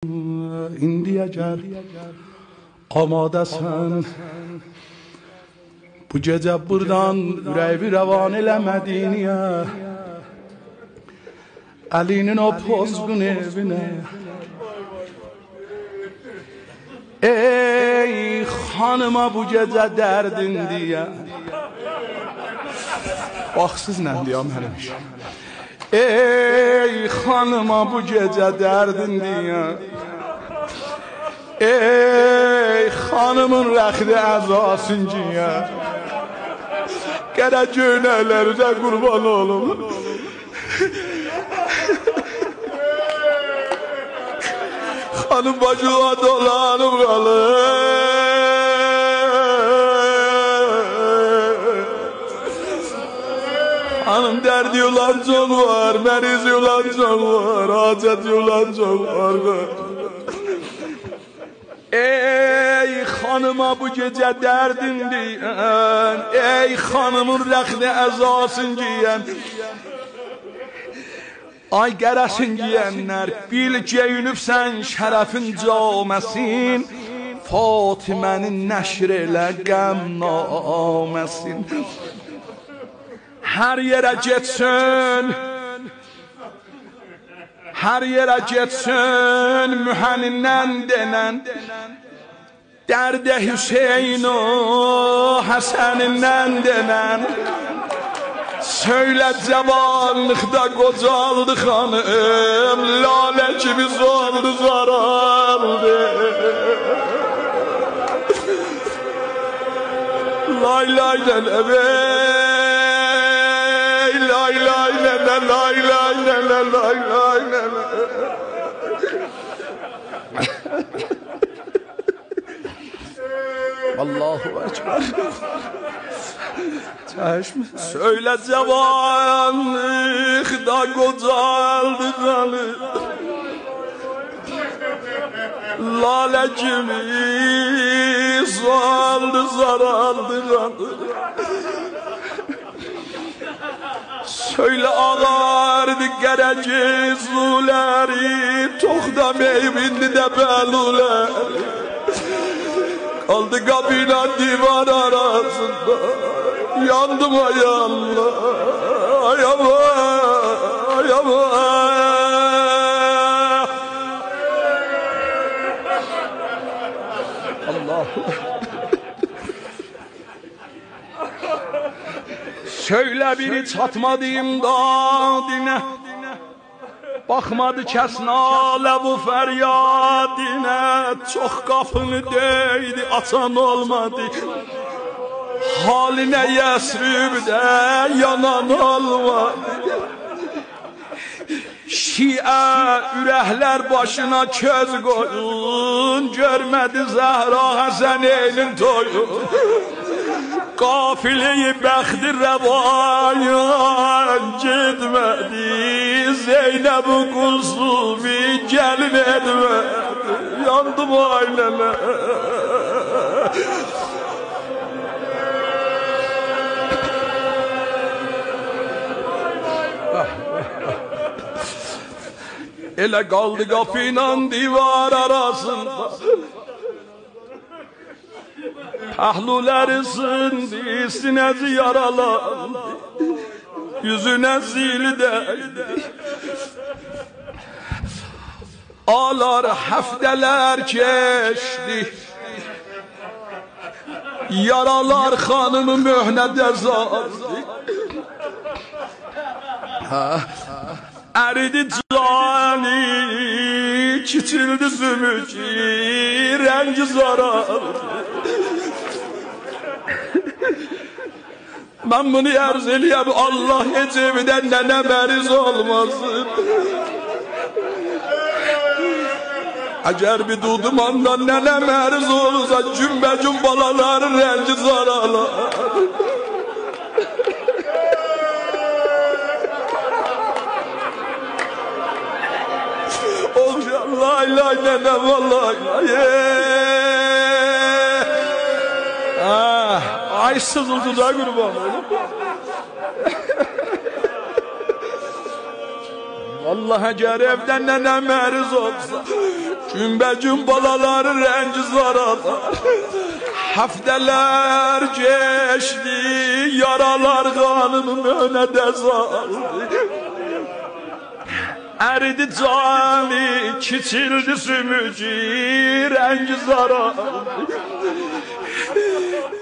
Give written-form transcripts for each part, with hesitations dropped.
İndi əgər amadəsən bu gecə buradan ürəyimi rəvan eləmədin ya Əlinin o pozğun evinə Ey xanıma bu gecə dərdin deyə Bax siz nə deyəm həmişə Ey xanıma bu gecə dərdin deyə Ey xanımın rəxdi əzasın deyə Qərə göynəklərinə qurban olum Xanım bacıma dolanıb qalır Hanım dərdi yolan çox var, məriz yolan çox var, hacət yolan çox var Ey xanıma bu gecə dərdin deyən Ey xanımın rəxni əzasın giyən Ay qərəsin giyənlər bil geyinibsən şərəfin caməsin Fatimənin nəşr elə qəm naməsin Hər yerə getsin Hər yerə getsin mühənindən denən Dərdə Hüseyin o Həsənindən denən Söylə cavanlıqda qocaldı xanım Lalə kimi zordu zaraldı Lay lay lələbə Lay lay lele lay lay lele lay lay lele Allahu Ekber Çeşme Söyle cavanlıkta qocaldı xanım Lalə kimi saldı zaraldı xanım Söyle ağardı gərəcizluləri Toxdamayıb indi də bəluləri Kaldı kapıyla divar arasında Yandım ay Allah Ay Allah Ay Allah Allah Söyle biri çatmadığım dadine Baxmadı kəs nalə bu fəryadinə Çox qapını döydü, açan olmadı Halinə yəsribdə yanan olmadı Şiə ürəklər başına köz qoyun Görmədi Zəhra Həsəneynin toyun Qafili bəxti rəvayan getmədi Zeynəb-i Qulsumi gəlin etmədi Yandım ailələr Elə qaldı qapıyla divar arasında Pəhluləri sindi, sinəzi yaralandı Yüzünə zili dəydi Ağlar həftələr keçdi Yaralar xanımı möhnədə zardı Əridi cani, kiçildi zümüki, rəngi zarardı Mən bunu ərz eləyəm, Allah heç evidən nənə məriz olmasın Əgər bir dudumandan nənə məriz olursa Cümbəcüm balaların rəngi zaralar Lay lay nənə vallahi Ay sızıltıda qurban olub Allah əgər evdən nənə məriz olsa Günbəcün balaları rəngi zaralar. Həftələr geçdi, yaralar qanımın önədə zaldı. Əridi cani, kiçildi sümücü, rəngi zarardı.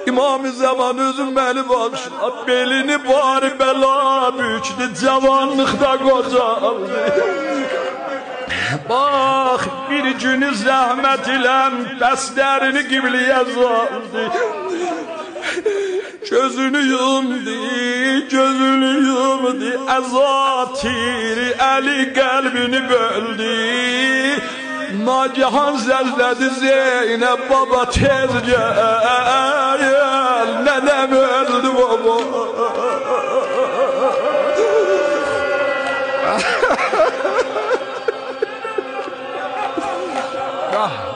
İmam-ı Zaman özüm beni bağışla, belini bari bela büktü, cavanlıqda qocaldı. Bax, bir günü zəhmət iləm, bəslərini qibliyə zaldı. Gözünü yumdu, gözünü yumdu, əzatiri, əli qəlbini böldü. Nagihan səslədi Zeynəb, baba tez gəl, nənəm öldü baba. Ah.